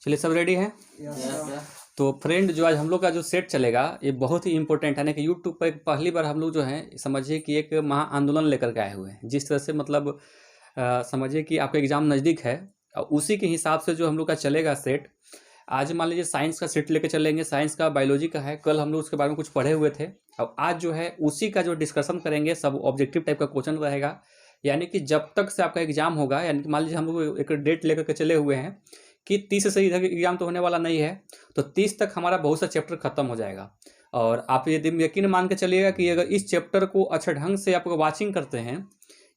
चलिए सब रेडी हैं? तो फ्रेंड जो आज हम लोग का जो सेट चलेगा ये बहुत ही इंपॉर्टेंट है ना कि यूट्यूब पर पहली बार हम लोग जो है समझिए कि एक महा आंदोलन लेकर के आए हुए हैं। जिस तरह से मतलब समझिए कि आपका एग्ज़ाम नज़दीक है और उसी के हिसाब से जो हम लोग का चलेगा सेट। आज मान लीजिए साइंस का सेट लेके चलेंगे, साइंस का बायोलॉजी का है, कल हम लोग उसके बारे में कुछ पढ़े हुए थे। अब आज जो है उसी का जो डिस्कशन करेंगे, सब ऑब्जेक्टिव टाइप का क्वेश्चन रहेगा। यानी कि जब तक से आपका एग्जाम होगा, यानी कि मान लीजिए हम लोग एक डेट लेकर के चले हुए हैं कि 30 से इधर एग्जाम तो होने वाला नहीं है, तो 30 तक हमारा बहुत सा चैप्टर खत्म हो जाएगा। और आप ये यकीन मान के चलिएगा कि अगर इस चैप्टर को अच्छे ढंग से आप वाचिंग करते हैं,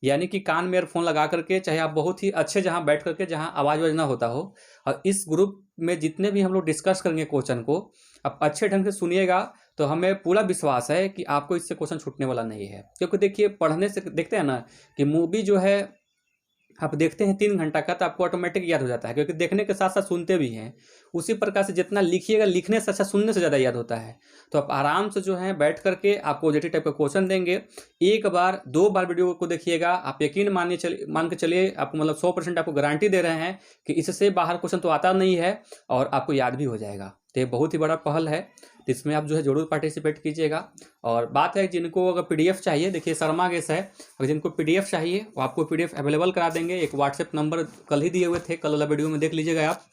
यानी कि कान में ईयरफोन लगा करके, चाहे आप बहुत ही अच्छे जहाँ बैठ करके जहाँ आवाज़ वाज ना होता हो, और इस ग्रुप में जितने भी हम लोग डिस्कस करेंगे क्वेश्चन को आप अच्छे ढंग से सुनिएगा, तो हमें पूरा विश्वास है कि आपको इससे क्वेश्चन छूटने वाला नहीं है। क्योंकि देखिए पढ़ने से देखते हैं ना कि मूवी जो है आप देखते हैं 3 घंटा का, तो आपको ऑटोमेटिक याद हो जाता है, क्योंकि देखने के साथ साथ सुनते भी हैं। उसी प्रकार से जितना लिखिएगा, लिखने से अच्छा सुनने से ज़्यादा याद होता है। तो आप आराम से जो है बैठ करके आपको ऑब्जेक्टिव टाइप का क्वेश्चन देंगे, एक बार 2 बार वीडियो को देखिएगा। आप यकीन मान के चलिए, आपको मतलब 100% आपको गारंटी दे रहे हैं कि इससे बाहर क्वेश्चन तो आता नहीं है और आपको याद भी हो जाएगा। तो ये बहुत ही बड़ा पहल है, तो इसमें आप जो है जरूर पार्टिसिपेट कीजिएगा। और बात है जिनको अगर पीडीएफ चाहिए, देखिए शर्मा गैस है, अगर जिनको पीडीएफ चाहिए वो आपको पीडीएफ अवेलेबल करा देंगे। एक व्हाट्सएप नंबर कल ही दिए हुए थे, कल वाला वीडियो में देख लीजिएगा आप,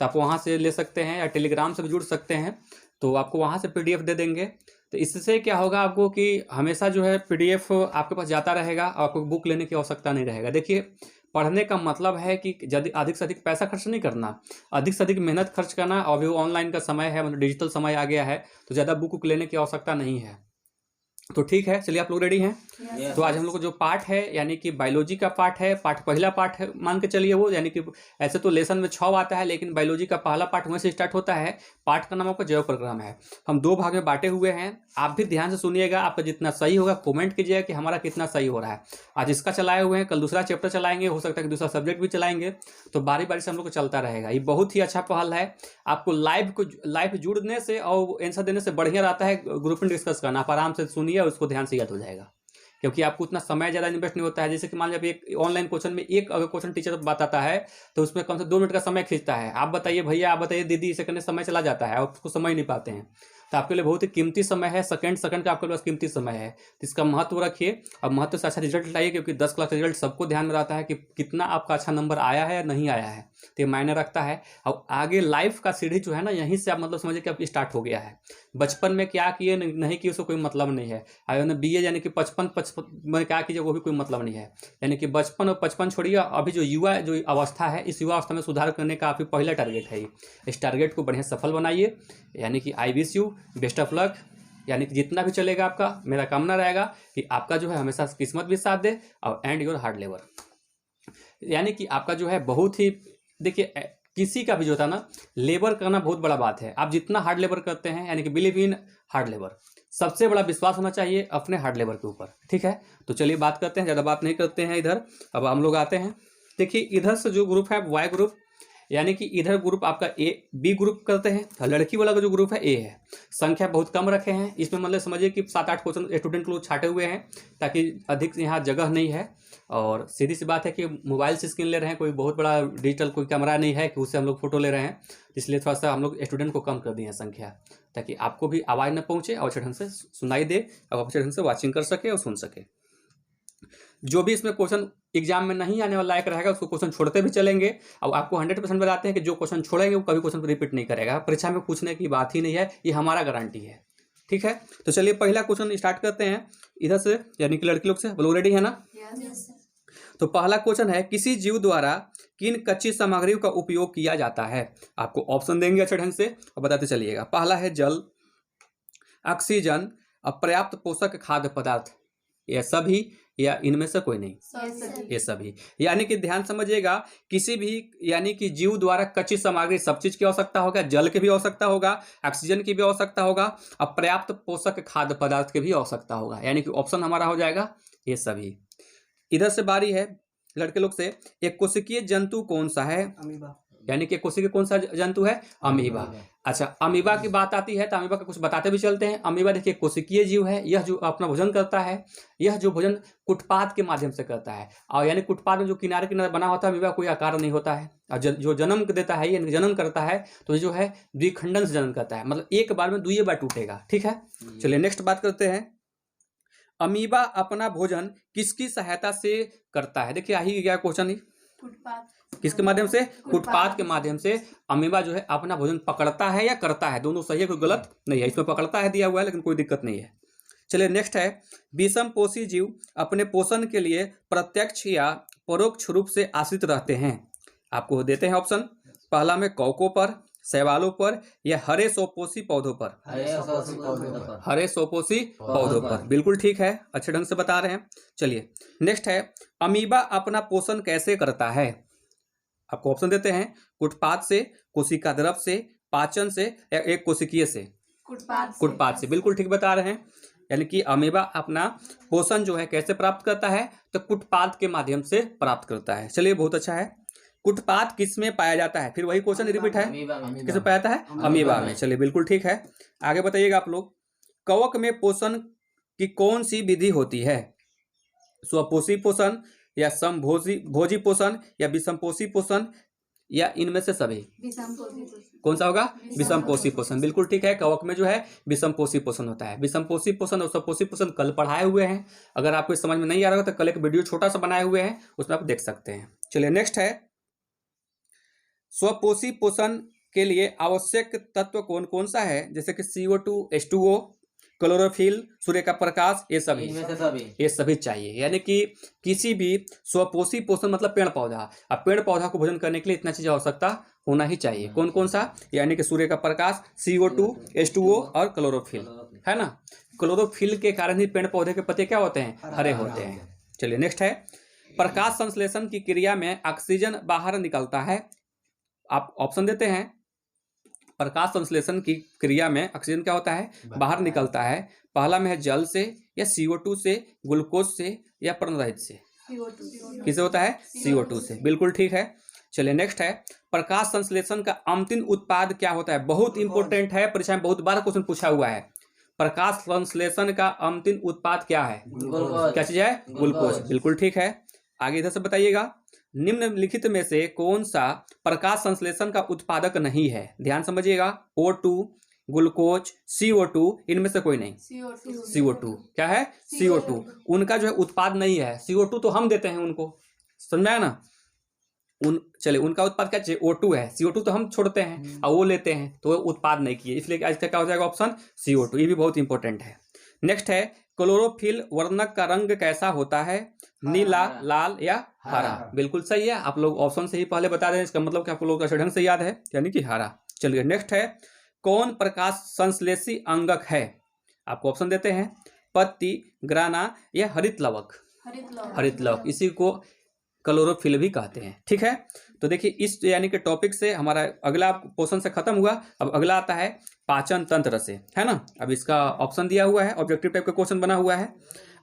तो आप वहाँ से ले सकते हैं या टेलीग्राम से भी जुड़ सकते हैं, तो आपको वहाँ से पीडीएफ दे देंगे। तो इससे क्या होगा आपको कि हमेशा जो है पीडीएफ आपके पास जाता रहेगा और आपको बुक लेने की आवश्यकता नहीं रहेगा। देखिए पढ़ने का मतलब है कि यदि अधिक से अधिक पैसा खर्च नहीं करना, अधिक से अधिक मेहनत खर्च करना। और अभी ऑनलाइन का समय है, मतलब डिजिटल समय आ गया है, तो ज़्यादा बुक लेने की आवश्यकता नहीं है। तो ठीक है, चलिए आप लोग रेडी हैं? तो आज हम लोग को जो पार्ट है, यानी कि बायोलॉजी का पार्ट है, पहला पार्ट है मान के चलिए वो, यानी कि ऐसे तो लेसन में 6 आता है, लेकिन बायोलॉजी का पहला पार्ट वहीं से स्टार्ट होता है। पार्ट का नाम आपका जैव प्रोग्राम है। हम 2 भाग में बांटे हुए हैं, आप भी ध्यान से सुनिएगा। आपका जितना सही होगा कॉमेंट कीजिएगा कि हमारा कितना सही हो रहा है। आज इसका चलाए हुए हैं, कल दूसरा चैप्टर चलाएंगे, हो सकता है कि दूसरा सब्जेक्ट भी चलाएंगे, तो बारी बारी से हम लोग को चलता रहेगा। ये बहुत ही अच्छा पहल है। आपको लाइव जुड़ने से और आंसर देने से बढ़िया रहता है ग्रुप में डिस्कस करना। आप आराम से सुनिए और उसको ध्यान से याद हो जाएगा, क्योंकि आपको उतना समय ज़्यादा इन्वेस्ट नहीं होता है। जैसे कि मान लीजिए एक ऑनलाइन क्वेश्चन में एक अगर क्वेश्चन टीचर बताता है तो उसमें कम से 2 मिनट का समय खींचता है। आप बताइए भैया, आप बताइए दीदी, इसे करने समय चला जाता है और उसको समझ नहीं पाते हैं। तो आपके लिए बहुत ही कीमती समय है, सेकंड का आपके पास कीमती समय है, तो इसका महत्व रखिए और महत्व से अच्छा रिजल्ट लाइए। क्योंकि 10 क्लास का रिजल्ट सबको ध्यान में रहता है कि कितना आपका अच्छा नंबर आया है या नहीं आया है, तो ये मायने रखता है। और आगे लाइफ का सीढ़ी जो है ना, यहीं से आप मतलब समझिए कि अब स्टार्ट हो गया है। बचपन में क्या किए नहीं किए उसको कोई मतलब नहीं है। आगे बीए यानी कि 55 में क्या कीजिए वो भी कोई मतलब नहीं है। यानी कि बचपन और 55 छोड़िए, अभी जो युवा जो अवस्था है, इस युवा अवस्था में सुधार करने का आपकी पहला टारगेट है। इस टारगेट को बढ़िया सफल बनाइए। यानी कि I wish you best of luck. यानी कि जितना भी चलेगा आपका, मेरा कामना रहेगा कि आपका जो है हमेशा किस्मत भी साथ दे और एंड योर हार्ड लेबर। यानी कि आपका जो है बहुत ही, देखिए किसी का भी जो होता है ना, लेबर करना बहुत बड़ा बात है। आप जितना हार्ड लेबर करते हैं, यानी कि बिलीव इन हार्ड लेबर, सबसे बड़ा विश्वास होना चाहिए अपने हार्ड लेबर के ऊपर। ठीक है, तो चलिए बात करते हैं, ज़्यादा बात नहीं करते हैं इधर। अब हम लोग आते हैं, देखिए इधर से जो ग्रुप है वाई ग्रुप, यानी कि इधर ग्रुप आपका ए बी ग्रुप करते हैं। लड़की वाला का जो ग्रुप है ए है। संख्या बहुत कम रखे हैं इसमें, मतलब समझिए कि 7-8 क्वेश्चन स्टूडेंट लोग छाटे हुए हैं, ताकि अधिक यहाँ जगह नहीं है। और सीधी सी बात है कि मोबाइल से स्क्रीन ले रहे हैं, कोई बहुत बड़ा डिजिटल कोई कैमरा नहीं है कि उससे हम लोग फोटो ले रहे हैं, इसलिए थोड़ा सा हम लोग स्टूडेंट को कम कर दिए हैं संख्या, ताकि आपको भी आवाज़ न पहुँचे और अच्छे ढंग से सुनाई दे और अच्छे ढंग से वॉचिंग कर सके और सुन सके। जो भी इसमें क्वेश्चन एग्जाम में नहीं आने वाला लायक रहेगा उसको क्वेश्चन छोड़ते भी चलेंगे। और आपको 100% बताते हैं कि जो क्वेश्चन छोड़ेंगे वो कभी क्वेश्चन रिपीट नहीं करेगा, परीक्षा में पूछने की बात ही नहीं है, ये हमारा गारंटी है। ठीक है, तो चलिए पहला क्वेश्चन स्टार्ट करते हैं इधर से, यानी कि लड़की लोग से। बोलो रेडी है ना? तो पहला क्वेश्चन है, किसी जीव द्वारा किन कच्ची सामग्रियों का उपयोग किया जाता है? आपको ऑप्शन देंगे अच्छे ढंग से और बताते चलिएगा। पहला है जल, ऑक्सीजन, अपर्याप्त पोषक खाद्य पदार्थ, यह सभी या इनमें से कोई नहीं? ये सभी। यानी कि ध्यान समझिएगा, किसी भी यानी कि जीव द्वारा कच्ची सामग्री, सब चीज की आवश्यकता होगा, जल की भी आवश्यकता होगा, ऑक्सीजन की भी आवश्यकता होगा, अपर्याप्त पोषक खाद्य पदार्थ की भी आवश्यकता होगा। यानी कि ऑप्शन हमारा हो जाएगा ये सभी। इधर से बारी है लड़के लोग से, एक कोशिकीय जंतु कौन सा है? अमीबा। यानी कि कोशिका कौन सा जंतु है? अमीबा। अच्छा, अमीबा की बात आती है तो अमीबा का कुछ बताते भी चलते हैं। अमीबा देखिए कोशिकीय जीव है। यह जो अपना भोजन करता है, यह जो भोजन कुटपाद के माध्यम से करता है। और यानी कुटपाद में जो किनारे किनारे बना होता है अमीबा, कोई आकार नहीं होता है। और जो जन्म देता है, यानी जन्म करता है, तो जो है द्विखंडन से जन्म करता है, मतलब एक बार में दुइये बार टूटेगा। ठीक है, चलिए नेक्स्ट बात करते हैं। अमीबा अपना भोजन किसकी सहायता से करता है? देखिए यही गया क्वेश्चन ही। किसके माध्यम से? कुटपाद के माध्यम से अमीबा जो है अपना भोजन पकड़ता है या करता है, दोनों सही है, कोई गलत नहीं है। इसमें पकड़ता है दिया हुआ है, लेकिन कोई दिक्कत नहीं है। चलिए नेक्स्ट है, विषमपोषी जीव अपने पोषण के लिए प्रत्यक्ष या परोक्ष रूप से आश्रित रहते हैं। आपको देते हैं ऑप्शन। पहला में कौकों पर, शैवालों पर, या हरे सोपोषी पौधों पर। हरे सोपोषी पौधों पर, बिल्कुल ठीक है, अच्छे ढंग से बता रहे हैं। चलिए नेक्स्ट है, अमीबा अपना पोषण कैसे करता है? आपको ऑप्शन देते हैं। कुटपाद से, कोशिका द्रव से, पाचन से, या एक कोशिकीय से? कुटपाद से, बिल्कुल ठीक बता रहे हैं। यानी कि अमीबा अपना पोषण जो है कैसे प्राप्त करता है? तो कुटपाद के माध्यम से प्राप्त करता है। चलिए बहुत अच्छा है। कुटपाद किस में पाया जाता है? फिर वही क्वेश्चन रिपीट है, किस में पाया जाता है? अमीबा में। चलिए बिल्कुल ठीक है, आगे बताइएगा आप लोग। कवक में पोषण की कौन सी विधि होती है? स्वपोषी पोषण, या समभोजी भोजी पोषण, या विषमपोषी पोषण, या इनमें से सभी? कौन सा होगा? विषमपोषी पोषण, बिल्कुल ठीक है। कवक में जो है विषमपोषी पोषण होता है। विषमपोषी पोषण और स्वपोषी पोषण कल पढ़ाए हुए हैं। अगर आपको समझ में नहीं आ रहा तो कल एक वीडियो छोटा सा बनाए हुए हैं, उसमें आप देख सकते हैं। चलिए नेक्स्ट है, स्वपोषी पोषण के लिए आवश्यक तत्व कौन कौन सा है? जैसे कि CO2, H2O, क्लोरोफिल, सूर्य का प्रकाश, ये सभी चाहिए। यानी कि किसी भी स्वपोषी पोषण मतलब पेड़ पौधा, अब पेड़ पौधा को भोजन करने के लिए इतना चीज आवश्यकता होना ही चाहिए। कौन कौन सा? यानी कि सूर्य का प्रकाश, CO2, H2O और क्लोरोफिल, है ना। क्लोरोफिल के कारण ही पेड़ पौधे के पत्ते क्या होते हैं? हरे होते हैं। चलिए नेक्स्ट है, प्रकाश संश्लेषण की क्रिया में ऑक्सीजन बाहर निकलता है। आप ऑप्शन देते हैं। प्रकाश संश्लेषण की क्रिया में ऑक्सीजन क्या होता है? बाहर निकलता है। पहला में है जल से, या CO2 से, ग्लूकोज से, या पर्णरहित से? किसे होता है? CO2 से, बिल्कुल ठीक है। चलिए नेक्स्ट है, प्रकाश संश्लेषण का अंतिम उत्पाद क्या होता है? बहुत इंपॉर्टेंट है, परीक्षा में बहुत बार क्वेश्चन पूछा हुआ है। प्रकाश संश्लेषण का अंतिम उत्पाद क्या है? क्या चीज है? ग्लूकोज, बिल्कुल ठीक है। आगे इधर से बताइएगा, निम्नलिखित में से कौन सा प्रकाश संश्लेषण का उत्पादक नहीं है? ध्यान समझिएगा, O2, ग्लूकोज, CO2, इनमें से कोई नहीं। CO2 क्या है? CO2 उनका जो है उत्पाद नहीं है। CO2 तो हम देते हैं उनको, समझ में आया ना। चलिए उनका उत्पाद क्या चाहिए? O2 है। CO2 तो हम छोड़ते हैं और वो लेते हैं, तो वो उत्पाद नहीं किए, इसलिए आज क्या हो जाएगा ऑप्शन? CO2। ये भी बहुत इंपॉर्टेंट है। नेक्स्ट है, क्लोरोफिल वर्णक का रंग कैसा होता है? नीला, लाल, या हरा? बिल्कुल सही है, आप लोग ऑप्शन से ही पहले बता रहे हैं, इसका मतलब कि आपको लोग अच्छे ढंग से याद है, यानी कि हरा। चलिए नेक्स्ट है, कौन प्रकाश संश्लेषी अंगक है? आपको ऑप्शन देते हैं। पत्ती, ग्राना, या हरित लवक? हरित लवक, इसी को क्लोरोफिल भी कहते हैं। ठीक है, तो देखिए इस यानी कि टॉपिक से हमारा अगला पोर्शन से खत्म हुआ। अब अगला आता है पाचन तंत्र से, है ना। अब इसका ऑप्शन दिया हुआ है, ऑब्जेक्टिव टाइप का क्वेश्चन बना हुआ है।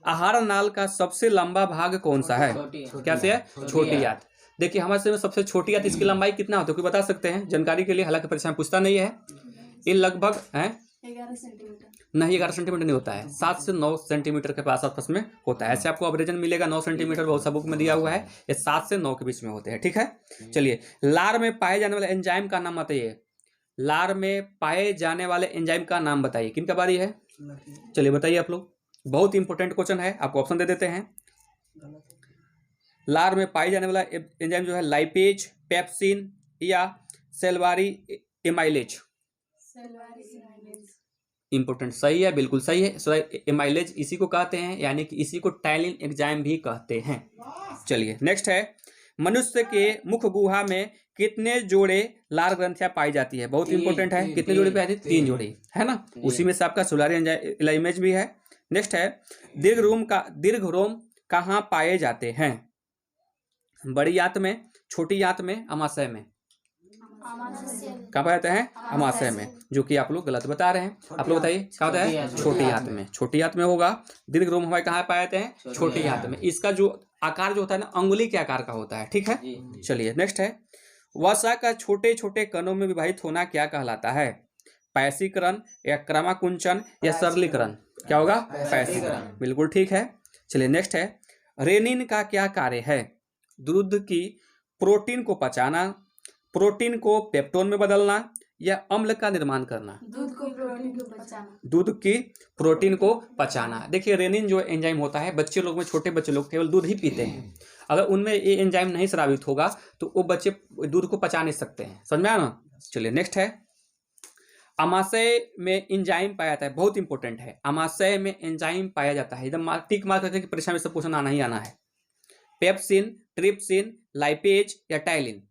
आहार नाल का सबसे लंबा भाग कौन सा है? क्या से है? छोटी आंत। देखिए हमारे से सबसे छोटी आंत, इसकी लंबाई कितना होता है कोई बता सकते हैं? जानकारी के लिए, हालांकि परीक्षा में पूछता नहीं है। ये लगभग है 11 सेंटीमीटर नहीं, 11 सेंटीमीटर नहीं होता है, 7 से 9 सेंटीमीटर के पास आपस में होता है। ऐसे आपको अवरेजन मिलेगा 9 सेंटीमीटर, बहुत सा बुक में दिया हुआ है। ये 7 से 9 के बीच में होते हैं। ठीक है, चलिए लार में पाए जाने वाले एंजाइम का नाम बताइए। लार में पाए जाने वाले एंजाइम का नाम बताइए। किनका बारी है? चलिए बताइए आप लोग, बहुत इंपॉर्टेंट क्वेश्चन है, आपको ऑप्शन दे देते हैं। लार में पाए जाने वाला एंजाइम जो है लाइपेज, पेप्सिन, या सेल्वारी एमाइलेज? इंपोर्टेंट, सही है, बिल्कुल सही है। एमाइलेज इसी को कहते हैं, यानी कि इसी को टाइलिन एंजाइम भी कहते हैं। चलिए नेक्स्ट है, मनुष्य के मुख गुहा में कितने जोड़े लार ग्रंथियां पाई जाती है? बहुत इंपॉर्टेंट है, कितने जोड़े पाई जाती है? 3 जोड़ी, है ना। उसी में से आपका सोलारी इमेज भी है। नेक्स्ट है, दीर्घ रोम कहाँ पाए जाते हैं? बड़ी आंत में, छोटी आंत में, अमाशय में? कहाँ पाए जाते हैं? अमाशय में, जो कि आप लोग गलत बता रहे हैं। आप लोग बताइए कहाँ होता है? छोटी आंत में। छोटी आंत में होगा। दीर्घ रोम हमारे कहाँ पाए जाते हैं? छोटी आंत में। इसका जो आकार जो होता है ना, अंगुली के आकार का होता है। ठीक है, चलिए नेक्स्ट है, वसा का छोटे छोटे कणों में विभाजित होना क्या कहलाता है? पैसीकरण या क्रमाकुंचन या सरलीकरण? क्या होगा? पैसीकरण। बिल्कुल ठीक है। चलिए नेक्स्ट है, रेनिन का क्या कार्य है? दूध की प्रोटीन को पचाना, प्रोटीन को पेप्टोन में बदलना या अम्ल का निर्माण करना? दूध को प्रोटीन को पचाना। दूध की प्रोटीन को पचाना। देखिए रेनिन जो एंजाइम होता है, बच्चे लोग में, छोटे बच्चे लोग केवल दूध ही पीते हैं, अगर उनमें ये एंजाइम नहीं स्रावित होगा तो वो बच्चे दूध को पचा नहीं सकते हैं। समझ में आया ना? चलिए नेक्स्ट है, अमाशय में एंजाइम पाया जाता है, बहुत इंपॉर्टेंट है, अमाशय में एंजाइम पाया जाता है, एकदम टिक मार करके परीक्षा में सब क्वेश्चन आना ही आना है। पेप्सिन, ट्रिप्सिन, लाइपेज या टाइलिन?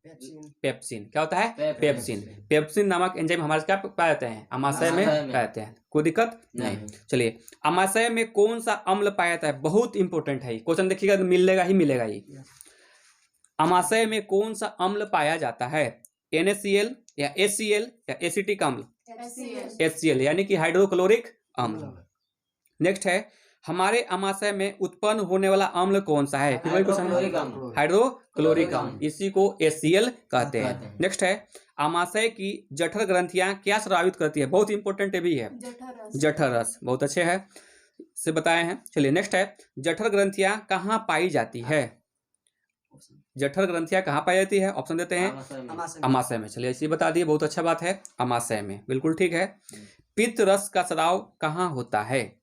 पेप्सिन। क्या होता है? पेप्सिन। पेप्सिन नामक एंजाइम हमारे क्या पाए जाते हैं? अमाशय में पाए जाते हैं। कोई दिक्कत नहीं। चलिए, अमाशय में कौन सा अम्ल पाया जाता है? बहुत इंपॉर्टेंट है, क्वेश्चन देखिएगा तो मिलेगा ही मिलेगा ये। अमाशय में कौन सा अम्ल पाया जाता है? NaCl या HCl या एसिटिक अम्ल? HCl यानी कि हाइड्रोक्लोरिक अम्ल। नेक्स्ट है, हमारे अमाशय में उत्पन्न होने वाला अम्ल कौन सा है? हाइड्रोक्लोरिक अम्ल, इसी को HCl कहते हैं। नेक्स्ट है, अमाशय की जठर ग्रंथियां क्या स्रावित करती है? बहुत इंपॉर्टेंट भी है, जठर रस। बहुत अच्छे है से बताए हैं। चलिए नेक्स्ट है, जठर ग्रंथियां कहाँ पाई जाती है? जठर ग्रंथियां कहाँ पाई जाती है? ऑप्शन देते हैं, अमाशय में। चलिए इसी बता दिए, बहुत अच्छा बात है, अमाशय में। बिल्कुल ठीक है। पित्त रस का स्राव कहाँ होता है?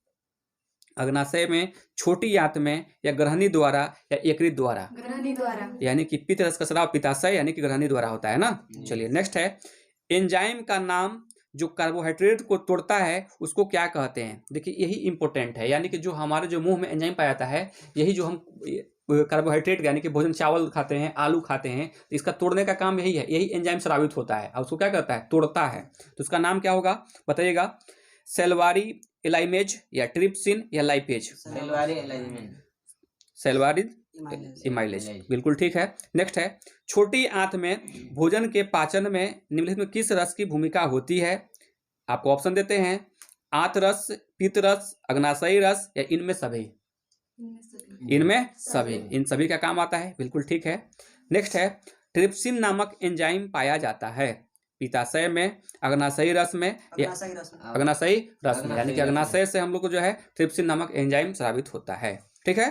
अग्नाशय में, छोटी आंत में या ग्रहणी द्वारा या यकृत द्वारा? ग्रहणी द्वारा। यानी कि पित्त रस का स्राव पित्ताशय यानी कि ग्रहणी द्वारा होता है ना। चलिए नेक्स्ट है, एंजाइम का नाम जो कार्बोहाइड्रेट को तोड़ता है उसको क्या कहते हैं? देखिए यही इंपॉर्टेंट है, यानी कि जो हमारे जो मुंह में एंजाइम पाया जाता है, यही जो हम कार्बोहाइड्रेट यानी कि भोजन, चावल खाते हैं, आलू खाते हैं, तो इसका तोड़ने का काम यही है, यही एंजाइम स्रावित होता है और उसको क्या करता है? तोड़ता है। तो उसका नाम क्या होगा बताइएगा? सेल्वारी एलाइमेज या ट्रिप्सिन या लाइपेज? सेल्वारी इमाइलेज। बिल्कुल ठीक है। नेक्स्ट है, छोटी आंत में भोजन के पाचन में निम्नलिखित में किस रस की भूमिका होती है? आपको ऑप्शन देते हैं, आंत रस, पित्त रस, अग्नाशयी रस या इनमें सभी? इनमें सभी। इन सभी का काम आता है। बिल्कुल ठीक है। नेक्स्ट है, ट्रिप्सिन नामक एंजाइम पाया जाता है पित्ताशय में, अग्नाशयी रस में या अग्नाशयी रस में, यानी कि अग्नाशय से हम लोग को जो है ट्रिप्सिन नामक एंजाइम स्रावित होता है। ठीक है।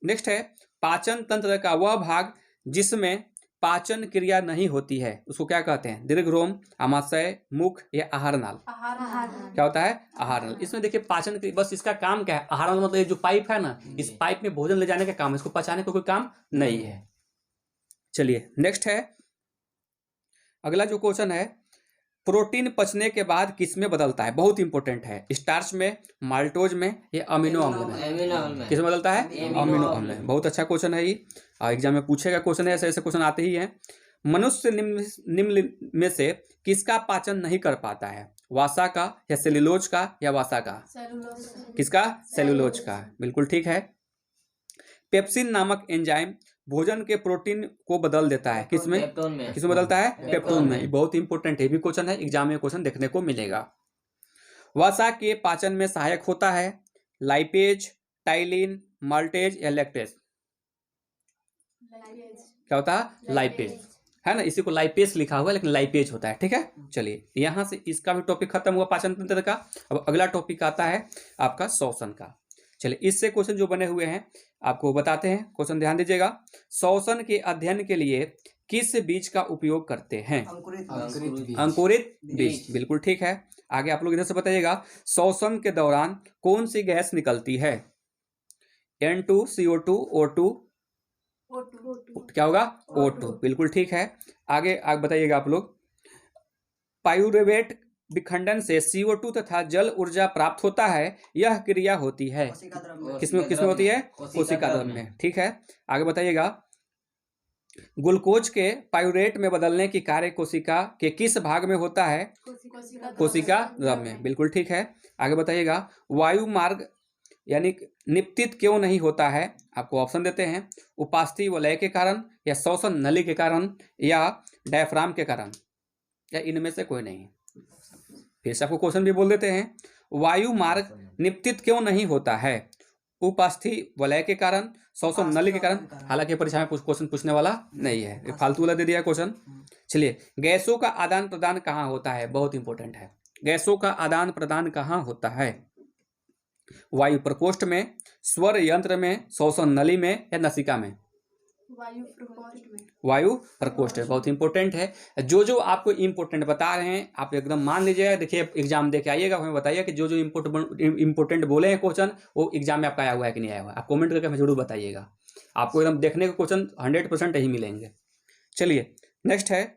नेक्स्ट है, पाचन तंत्र का वह भाग जिसमें पाचन क्रिया नहीं होती है उसको क्या कहते हैं? दीर्घरोम, आमाशय, मुख या आहार नाल? क्या होता है? आहार नाल। इसमें देखिए पाचन क्रिया, बस इसका काम क्या है? आहार नाल मतलब ये जो पाइप है ना, इस पाइप में भोजन ले जाने का काम है, इसको पचाने का कोई काम नहीं है। चलिए नेक्स्ट है, अगला जो क्वेश्चन है, प्रोटीन पचने के बाद किस में बदलता है? बहुत इंपॉर्टेंट है, स्टार्च में, माल्टोज में या अमीनो अम्ल में? किस में बदलता है? अमीनो अम्ल में। बहुत अच्छा क्वेश्चन है ये, एग्जाम में पूछेगा क्वेश्चन है, ऐसे ऐसे क्वेश्चन आते ही हैं। मनुष्य निम्न में से किसका पाचन नहीं कर पाता है? वासा का या सेल्यूलोज का या वासा का? किसका? सेल्यूलोज का। बिल्कुल ठीक है। पेप्सिन नामक एंजाइम भोजन के प्रोटीन को बदल देता है, किसमें? किसमें बदलता है? पेप्टोन में। बहुत इंपॉर्टेंट है भी क्वेश्चन है, एग्जाम में क्वेश्चन देखने को मिलेगा। वसा के पाचन में सहायक होता है लाइपेज, टाइलिन, माल्टेज या लैक्टेज? क्या होता है? लाइपेज है ना, इसी को लाइपेज लिखा हुआ है लेकिन लाइपेज होता है। ठीक है। चलिए यहां से इसका भी टॉपिक खत्म हुआ पाचन तंत्र का। अब अगला टॉपिक आता है आपका श्वसन का। चलिए इससे क्वेश्चन जो बने हुए हैं आपको बताते हैं, क्वेश्चन ध्यान दीजिएगा। श्वसन के अध्ययन के लिए किस बीज का उपयोग करते हैं? अंकुरित बीज। बिल्कुल ठीक है। आगे आप लोग इधर से बताइएगा, श्वसन के दौरान कौन सी गैस निकलती है? N2, CO2, O2? क्या होगा? O2। बिल्कुल ठीक है। आगे बताइएगा आप लोग, पाइरूवेट विखंडन से CO2 तथा जल ऊर्जा प्राप्त होता है, यह क्रिया होती है किसमें होती है? कोशिका द्रव्य में। ठीक है। आगे बताइएगा, ग्लूकोज के पाइरूवेट में बदलने की कार्य कोशिका के किस भाग में होता है? कोशिका द्रव्य में। बिल्कुल ठीक है। आगे बताइएगा, वायु मार्ग यानी निपतित क्यों नहीं होता है? आपको ऑप्शन देते हैं, उपास्थि वलय के कारण या श्वसन नली के कारण या डायफ्राम के कारण या इनमें से कोई नहीं। फिर से आपको क्वेश्चन भी बोल देते हैं, वायु मार्ग निपतित क्यों नहीं होता है? उपास्थि वलय के कारण, श्वसन नली के कारण, हालांकि परीक्षा में क्वेश्चन पूछने वाला नहीं है, ये फालतू वाला दे दिया क्वेश्चन। चलिए, गैसों का आदान प्रदान कहाँ होता है, बहुत इंपॉर्टेंट है। गैसों का आदान प्रदान कहाँ होता है? वायु प्रकोष्ठ में, स्वर यंत्र में, श्वसन नली में या नसिका में? वायु प्रकोष्ठ है, बहुत इंपॉर्टेंट है। जो आपको इंपॉर्टेंट बता रहे हैं आप एकदम मान लीजिएगा। देखिए एग्जाम देके आइएगा, हमें बताइए कि जो इंपॉर्टेंट बोले हैं क्वेश्चन वो एग्जाम में आपका आया हुआ है कि नहीं आया हुआ है। आप कमेंट करके हमें जरूर बताइएगा, आपको एकदम देखने के क्वेश्चन 100% ही मिलेंगे। चलिए नेक्स्ट है,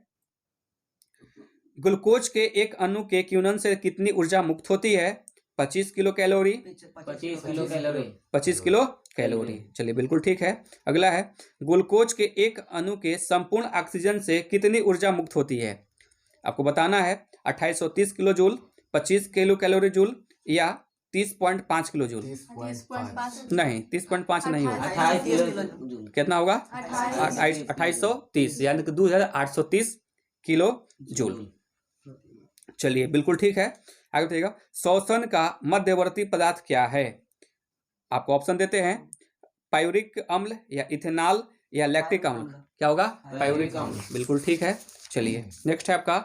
ग्लूकोज के एक अणु के क्यूनन से कितनी ऊर्जा मुक्त होती है? 25 किलो कैलोरी। 25 kilo calorie. चलिए बिल्कुल ठीक है। अगला है, ग्लूकोज के एक अणु के संपूर्ण ऑक्सीजन से कितनी ऊर्जा मुक्त होती है? आपको बताना है 2830 kilo joule, 25 kilo calorie joule या 30.5 किलो जूल। नहीं 30.5 नहीं होगा, कितना होगा? 2830 यानी कि 2830 किलो जूल। चलिए बिल्कुल ठीक है। आगे बताइएगा, श्वसन का मध्यवर्ती पदार्थ क्या है? आपको ऑप्शन देते हैं, पायूरिक अम्ल या इथेनॉल या लैक्टिक अम्ल। क्या होगा? पायूरिक अम्ल। बिल्कुल ठीक है। चलिए नेक्स्ट है आपका,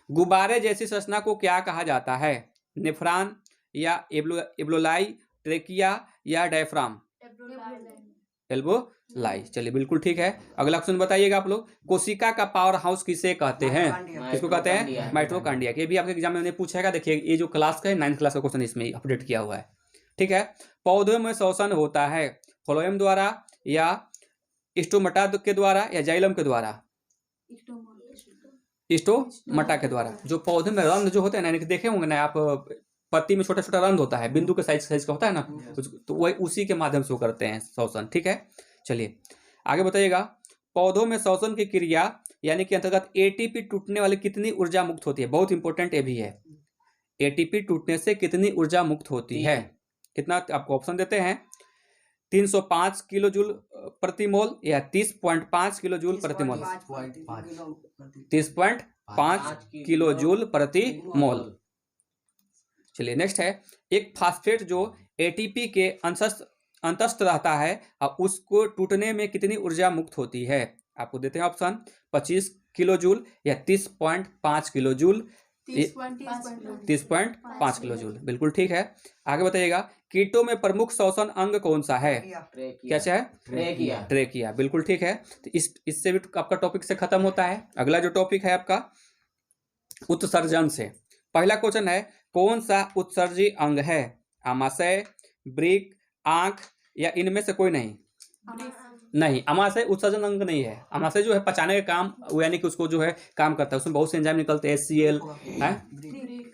गुब्बारे जैसी संरचना को क्या कहा जाता है? नेफ्रॉन या एल्वेओलाई, ट्रेकिया या डायफ्राम? एल्वेओलाई। चलिए बिल्कुल ठीक है। अगला क्वेश्चन बताइएगा आप लोग, कोशिका का पावर हाउस किसे कहते हैं? किसको कहते हैं? माइटोकॉन्ड्रिया। ये भी आपके एग्जाम में पूछेगा। देखिए ये जो क्लास का है 9th क्लास का क्वेश्चन इसमें अपडेट किया हुआ है। ठीक है। पौधों में श्वसन होता है फ्लोएम द्वारा या स्टोमटा के द्वारा या जाइलम के द्वारा? स्टोमटा के द्वारा। जो पौधे में रंध्र जो होते हैं ना, देखे होंगे ना आप, पत्ती में छोटा छोटा रंध्र होता है, बिंदु के साइज का होता है ना, तो वही उसी के माध्यम से वो करते हैं श्वसन। ठीक है। चलिए आगे बताइएगा, पौधों में श्वसन की क्रिया यानी कि अंतर्गत एटीपी टूटने वाली कितनी ऊर्जा मुक्त होती है? बहुत इंपॉर्टेंट ये भी है, एटीपी टूटने से कितनी ऊर्जा मुक्त होती है? कितना? आपको ऑप्शन देते हैं, 305 किलो जूल प्रति मोल या 30.5 किलो जूल प्रति मोल। 30.5 किलो जूल प्रति मोल। चलिए नेक्स्ट है, एक फास्फेट जो एटीपी के अंतस्थ रहता है और उसको टूटने में कितनी ऊर्जा मुक्त होती है? आपको देते हैं ऑप्शन, 25 किलो जूल या 30.5 किलो जूल, 30.5 किलो जूल। बिल्कुल ठीक है। आगे बताइएगा, कीटों में प्रमुख श्वसन अंग कौन सा है? क्या है? ट्रेकिया। बिल्कुल ठीक है। तो इससे भी आपका टॉपिक से खत्म होता है। अगला जो टॉपिक है आपका उत्सर्जन से। पहला क्वेश्चन है, कौन सा उत्सर्जी अंग है? आमाशय, ब्रिक, आंख या इनमें से कोई नहीं? नहीं, आमाशय उत्सर्जन अंग नहीं है। आमाशय जो है पचाने का काम, यानी कि उसको जो है काम करता है, उसमें बहुत से एंजाइम निकलते हैं, HCl है।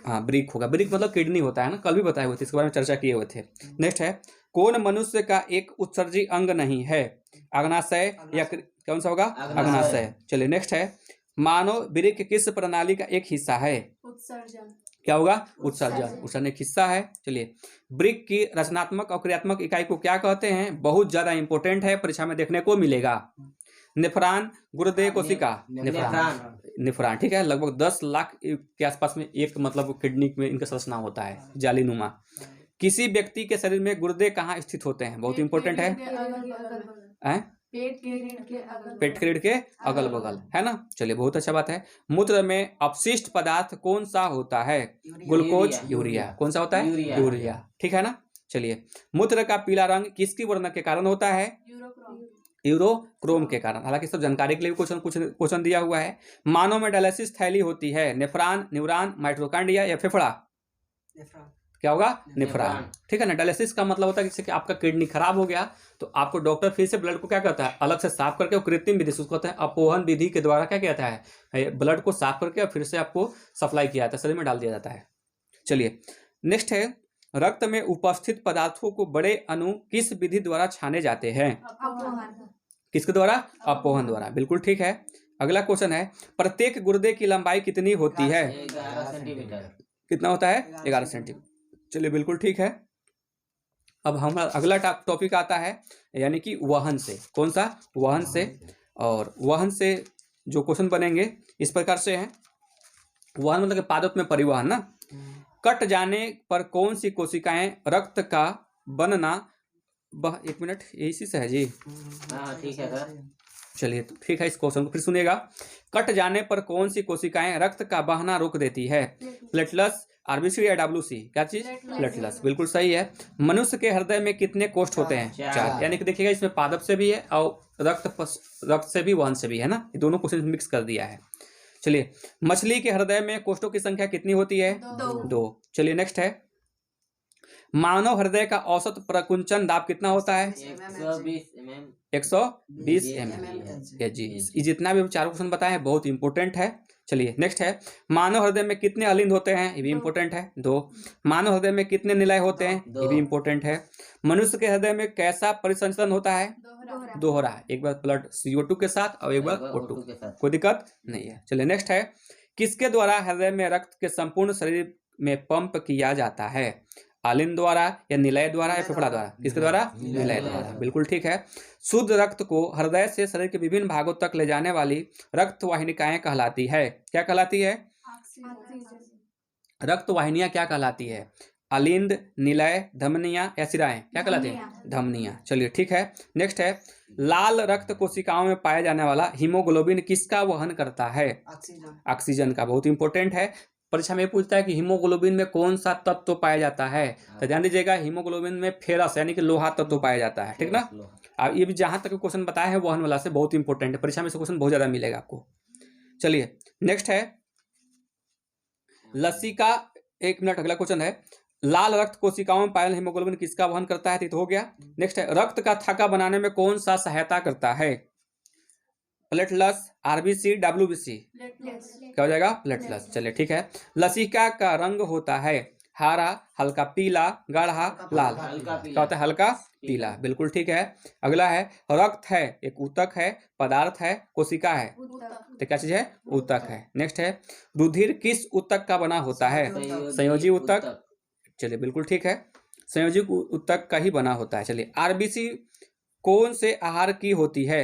हाँ ब्रिक होगा। ब्रिक मतलब किडनी होता है ना, कल भी बताए हुए थे, इसके बारे में चर्चा किए हुए थे। नेक्स्ट है, कौन मनुष्य का एक उत्सर्जी अंग नहीं है? अग्नाशय या कौन सा होगा? अग्नाशय। चलिए नेक्स्ट है, मानव ब्रिक किस प्रणाली का एक हिस्सा है? उत्सर्जन। क्या होगा? उत्सर्जन। उत्सर्जन एक हिस्सा है। चलिए, ब्रिक की रचनात्मक और क्रियात्मक इकाई को क्या कहते हैं? बहुत ज्यादा इंपॉर्टेंट है, परीक्षा में देखने को मिलेगा। नेफ्रॉन, गुर्दे, कोशिका। नेफ्रॉन ठीक है। लगभग 10 लाख के आसपास में एक मतलब किडनी में इनका संरचना होता है, जालीनुमा। किसी व्यक्ति के शरीर में गुर्दे कहाँ स्थित होते हैं? बहुत इंपॉर्टेंट है। पेट के रीढ़ के अगल बगल, है ना। चलिए बहुत अच्छा बात है। मूत्र में अपशिष्ट पदार्थ कौन सा होता है? Glucose, urea. कौन सा होता है? यूरिया। ठीक है ना। चलिए, मूत्र का पीला रंग किसकी वर्णक के कारण होता है? यूरोक्रोम के कारण। हालांकि सब जानकारी के लिए क्वेश्चन दिया हुआ है। मानव में डायलिसिस थैली होती है, नेफ्रॉन, न्यूरॉन, माइटोकॉन्ड्रिया या फेफड़ा? क्या होगा? नेफ्रॉन। ठीक है ना। डायलिसिस का मतलब होता है जैसे कि आपका किडनी खराब हो गया तो आपको डॉक्टर फिर से ब्लड को क्या करता है? अलग से साफ करके, कृत्रिम विधि से उसको कहते हैं अपोहन विधि के द्वारा क्या कहता है? ब्लड को साफ करके फिर से आपको सप्लाई किया जाता है, शरीर में डाल दिया जाता है। चलिए नेक्स्ट है, रक्त में उपस्थित पदार्थों को बड़े अणु किस विधि द्वारा छाने जाते हैं? किसके द्वारा? अपोहन द्वारा। बिल्कुल ठीक है। अगला क्वेश्चन है, प्रत्येक गुर्दे की लंबाई कितनी होती है? 11 सेंटीमीटर। कितना होता है? 11 सेंटीमीटर। चलिए बिल्कुल ठीक है। अब हमारा अगला टॉपिक आता है यानी कि वहन से। कौन सा? वहन से। और वहन से जो क्वेश्चन बनेंगे इस प्रकार से हैं। वहन मतलब कि पादप में परिवहन ना। कट जाने पर कौन सी कोशिकाएं रक्त का बनना एक मिनट, इसी से है जी। हाँ ठीक है सर। चलिए तो ठीक है, इस क्वेश्चन को फिर सुनिएगा। कट जाने पर कौन सी कोशिकाएं रक्त का बहना रोक देती है? प्लेटलेट्स, आरबीसी या डब्ल्यूसी? क्या चीज? प्लेटलेट्स, बिल्कुल सही है। मनुष्य के हृदय में कितने कोष्ठ होते हैं? 4। यानी कि देखिएगा इसमें पादप से भी है और रक्त से भी, वहन से भी है ना, ये दोनों क्वेश्चन मिक्स कर दिया है। चलिए, मछली के हृदय में कोष्ठों की संख्या कितनी होती है? 2। चलिए नेक्स्ट है, मानव हृदय का औसत प्रकुंचन दाब कितना होता है? 120 mm जी। ये जितना भी चारों क्वेश्चन बताए हैं बहुत इंपॉर्टेंट है। चलिए नेक्स्ट है, मानव हृदय में कितने अलिंद होते हैं? ये भी इंपॉर्टेंट है। 2। मानव हृदय में कितने निलय होते हैं? ये भी इंपॉर्टेंट है। मनुष्य के हृदय में कैसा परिसंचरण होता है? दोहरा, एक बार ब्लड CO2 के साथ और एक बार O2 के साथ, कोई दिक्कत नहीं है। चलिए नेक्स्ट है, किसके द्वारा हृदय में रक्त के संपूर्ण शरीर में पंप किया जाता है? आलिंद द्वारा या निलय द्वारा या फेफड़ा द्वारा? किसके द्वारा? निलय द्वारा, बिल्कुल ठीक है। शुद्ध रक्त को हृदय से शरीर के विभिन्न भागों तक ले जाने वाली रक्त वाहिनिकाएं कहलाती है? क्या कहलाती है? रक्त वाहिनियां क्या कहलाती है? अलिंद, निलय, धमनियां या शिराएं? क्या कहलाती है? धमनियां। चलिए ठीक है। नेक्स्ट है, लाल रक्त कोशिकाओं में पाया जाने वाला हीमोग्लोबिन किसका वहन करता है? ऑक्सीजन का, बहुत इंपॉर्टेंट है। परीक्षा में पूछता है कि हीमोग्लोबिन में कौन सा तत्व पाया जाता है, तो ध्यान दीजिएगा हीमोग्लोबिन में फेरस यानी कि लोहा तत्व पाया जाता है, ठीक ना। अब ये भी जहां तक क्वेश्चन बताया है वहन वाला से बहुत इंपॉर्टेंट है, परीक्षा में से क्वेश्चन बहुत ज्यादा मिलेगा आपको। चलिए नेक्स्ट है, लसिका, एक मिनट, अगला क्वेश्चन है, लाल रक्त कोशिकाओं में पाया हीमोग्लोबिन किसका वहन करता है? तो हो गया। नेक्स्ट है, रक्त का थक्का बनाने में कौन सा सहायता करता है? Platelets, RBC, WBC? क्या हो जाएगा? प्लेटलेट्स। चलिए ठीक है। लसिका का रंग होता है हरा, हल्का पीला, गाढ़ा लाल? क्या होता है? हल्का पीला, बिल्कुल ठीक है। अगला है, रक्त है, एक ऊतक है, पदार्थ है, कोशिका है? तो क्या चीज है? ऊतक है। नेक्स्ट है, रुधिर किस ऊतक का बना होता है? संयोजी ऊतक। चलिए बिल्कुल ठीक है, संयोजी ऊतक का ही बना होता है। चलिए, आरबीसी कौन से आहार की होती है?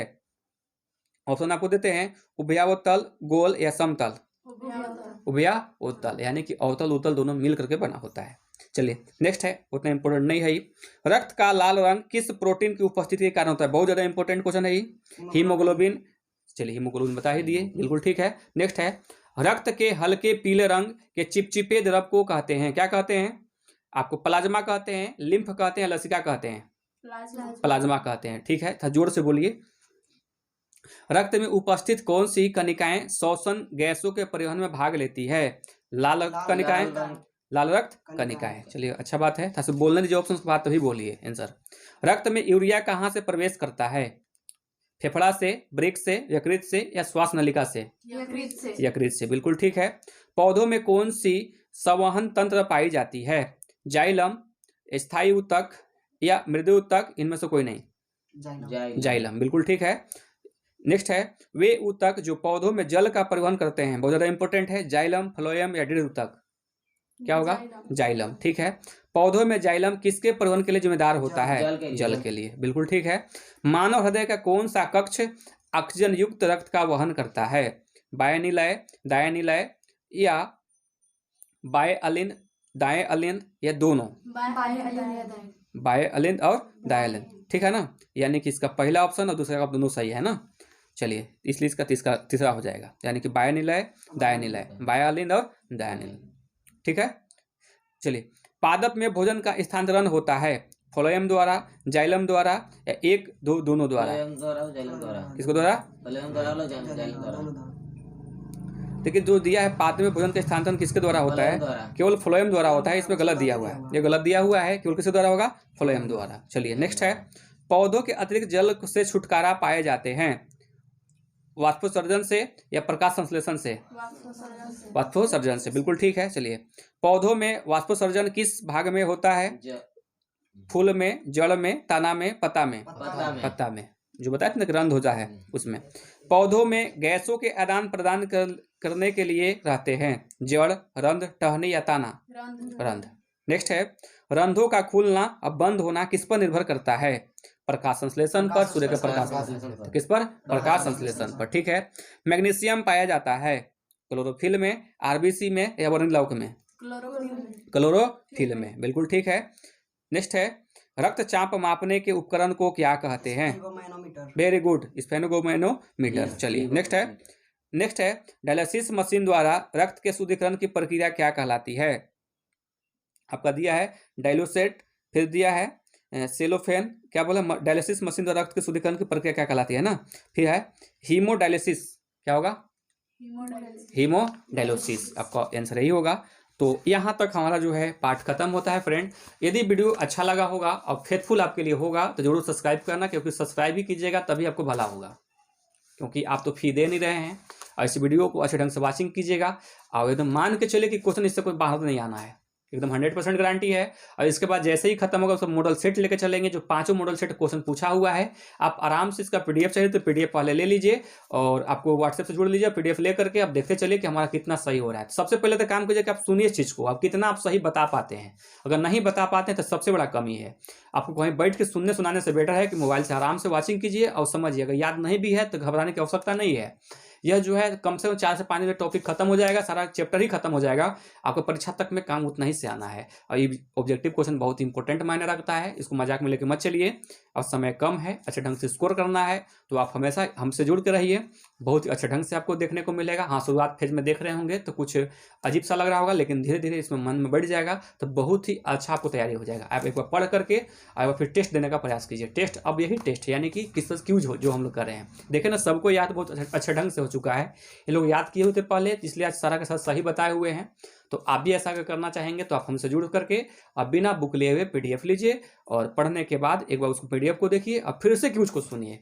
ऑप्शन आपको देते हैं, उभयावतल, गोल या समतल? उभयावतल, यानी कि अवतल उत्तल दोनों मिल करके बना होता है। चलिए नेक्स्ट है, उतना इंपोर्टेंट नहीं है। रक्त का लाल रंग किस प्रोटीन की उपस्थिति के कारण होता है? बहुत ज्यादा इंपॉर्टेंट क्वेश्चन है, हीमोग्लोबिन। चलिए हीमोग्लोबिन बता ही दिए, बिल्कुल ठीक है। नेक्स्ट है, रक्त के हल्के पीले रंग के चिपचिपे द्रव को कहते हैं? क्या कहते हैं? आपको प्लाज्मा कहते हैं, लिम्फ कहते हैं, लसिका कहते हैं? प्लाज्मा कहते हैं, ठीक है। था जोर से बोलिए। रक्त में उपस्थित कौन सी कणिकाएं श्वसन गैसों के परिवहन में भाग लेती है? लाल रक्त कणिकाएं, लाल रक्त कणिकाएं। चलिए अच्छा बात है, था बोलने दीजिए ऑप्शन के बाद तभी बोलिए आंसर। रक्त में यूरिया कहां से प्रवेश करता है? फेफड़ा से, वृक्क से, यकृत से या श्वास नलिका से? यकृत से, बिल्कुल ठीक है। पौधों में कौन सी संवहन तंत्र पाई जाती है? जाइलम, स्थायी ऊतक या मृदु ऊतक? इनमें से कोई नहीं, जाइलम, बिल्कुल ठीक है। नेक्स्ट है, वे ऊतक जो पौधों में जल का परिवहन करते हैं, बहुत ज्यादा इंपॉर्टेंट है, जाइलम, फ्लोएम या दृढ़ ऊतक? क्या होगा? जाइलम, ठीक है। पौधों में जाइलम किसके परिवहन के लिए जिम्मेदार होता है? जल के लिए, बिल्कुल ठीक है। मानव हृदय का कौन सा कक्ष ऑक्सीजन युक्त रक्त का वहन करता है? बाएं निलय, दाएं निलय या बाएं अलिंद, दाएं अलिंद या दोनों? बाएं अलिंद और दाएं अलिंद, ठीक है ना। यानी कि इसका पहला ऑप्शन और दूसरा ऑप्शन दोनों सही है ना। चलिए इसलिए इसका तीसरा हो जाएगा, यानी कि बाएं निलय, दाएं निलय, बाएं अलिंद और दाएं अलिंद, ठीक है। चलिए, पादप में भोजन का स्थानांतरण होता है फ्लोएम द्वारा, जाइलम द्वारा या एक दो दोनों द्वारा? किसको द्वारा? देखिए जो दिया है, पादप में भोजन का स्थानांतरण किसके द्वारा होता है? केवल फ्लोएम द्वारा होता है, इसमें गलत दिया हुआ है, ये गलत दिया हुआ है, केवल किसके द्वारा होगा? फ्लोएम द्वारा। चलिए नेक्स्ट है, पौधों के अतिरिक्त जल से छुटकारा पाए जाते हैं वाष्पोत्सर्जन से या प्रकाश संश्लेषण से? वाष्पोत्सर्जन से, बिल्कुल ठीक है। चलिए, पौधों में वाष्पोत्सर्जन किस भाग में होता है? फूल में, जड़ में, तना में, पत्ता में? पत्ता में, जो बताया था ना रंध्र होता है उसमें। पौधों में गैसों के आदान प्रदान करने के लिए रहते हैं जड़, रंध्र, टहनी या तना? रंध्र। नेक्स्ट है, रंध्रों का खुलना और बंद होना किस पर निर्भर करता है? प्रकाश संश्लेषण पर, सूर्य के प्रकाश पर? किस पर? प्रकाश संश्लेषण पर, ठीक है। मैग्नीशियम पाया जाता है क्लोरोफिल में, आरबीसी में या वर्णित लौक में? क्लोरोफिल में, बिल्कुल ठीक है। नेक्स्ट है, रक्तचाप मापने के उपकरण को क्या कहते हैं? स्फेगोमैनोमीटर। Very good, sphygmomanometer. चलिए नेक्स्ट है डायलिसिस मशीन द्वारा रक्त के शुद्धिकरण की प्रक्रिया क्या कहलाती है? आपका दिया है डायलोसेट, फिर दिया है सेलोफेन, क्या बोला, डायलिसिस मशीन द्वारा रक्त के शुद्धिकरण की प्रक्रिया क्या कहलाती है ना, फिर है हीमोडायलिसिस, क्या होगा? हीमोडायलिसिस, आपका आंसर यही होगा। तो यहाँ तक हमारा जो है पाठ खत्म होता है फ्रेंड। यदि वीडियो अच्छा लगा होगा और फेथफुल आपके लिए होगा तो जरूर सब्सक्राइब करना, क्योंकि सब्सक्राइब ही कीजिएगा तभी आपको भला होगा, क्योंकि आप तो फी दे नहीं रहे हैं। और इस वीडियो को अच्छे ढंग से वॉचिंग कीजिएगा और एकदम मान के चले कि क्वेश्चन इससे कोई बाहर नहीं आना है, एकदम 100% गारंटी है। और इसके बाद जैसे ही खत्म होगा उसका मॉडल सेट लेकर चलेंगे, जो 5 मॉडल सेट क्वेश्चन पूछा हुआ है। आप आराम से इसका पीडीएफ चाहिए तो पीडीएफ पहले ले लीजिए और आपको व्हाट्सएप से जुड़ लीजिए, पीडीएफ ले करके आप देखते चलिए कि हमारा कितना सही हो रहा है। सबसे पहले तो काम कीजिए कि आप सुनिए इस चीज़ को, आप कितना आप सही बता पाते हैं। अगर नहीं बता पाते हैं तो सबसे बड़ा कमी है। आपको कहीं बैठ के सुनने सुनाने से बेटर है कि मोबाइल से आराम से वॉचिंग कीजिए और समझिए। अगर याद नहीं भी है तो घबराने की आवश्यकता नहीं है। यह जो है कम से कम 4 से 5 में टॉपिक खत्म हो जाएगा, सारा चैप्टर ही खत्म हो जाएगा। आपको परीक्षा तक में काम उतना ही से आना है। और ये ऑब्जेक्टिव क्वेश्चन बहुत इंपॉर्टेंट मायने रखता है, इसको मजाक में लेके मत चलिए। और समय कम है, अच्छे ढंग से स्कोर करना है तो आप हमेशा हमसे जुड़ के रहिए, बहुत ही अच्छे ढंग से आपको देखने को मिलेगा। हाँ, शुरुआत फेज में देख रहे होंगे तो कुछ अजीब सा लग रहा होगा, लेकिन धीरे धीरे इसमें मन में बैठ जाएगा तो बहुत ही अच्छा आपको तैयारी हो जाएगा। आप एक बार पढ़ करके और फिर टेस्ट देने का प्रयास कीजिए। टेस्ट अब यही टेस्ट है, यानी कि किस क्यूज जो हम लोग कर रहे हैं। देखें ना, सबको याद बहुत अच्छे ढंग से हो चुका है। ये लोग याद किए होते पहले, इसलिए आज सारा के साथ सही बताए हुए हैं। तो आप भी ऐसा अगर करना चाहेंगे तो आप हमसे जुड़ करके आप बिना बुक लिए हुए पीडीएफ लीजिए और पढ़ने के बाद एक बार उसको पीडीएफ को देखिए और फिर से क्यूज को सुनिए।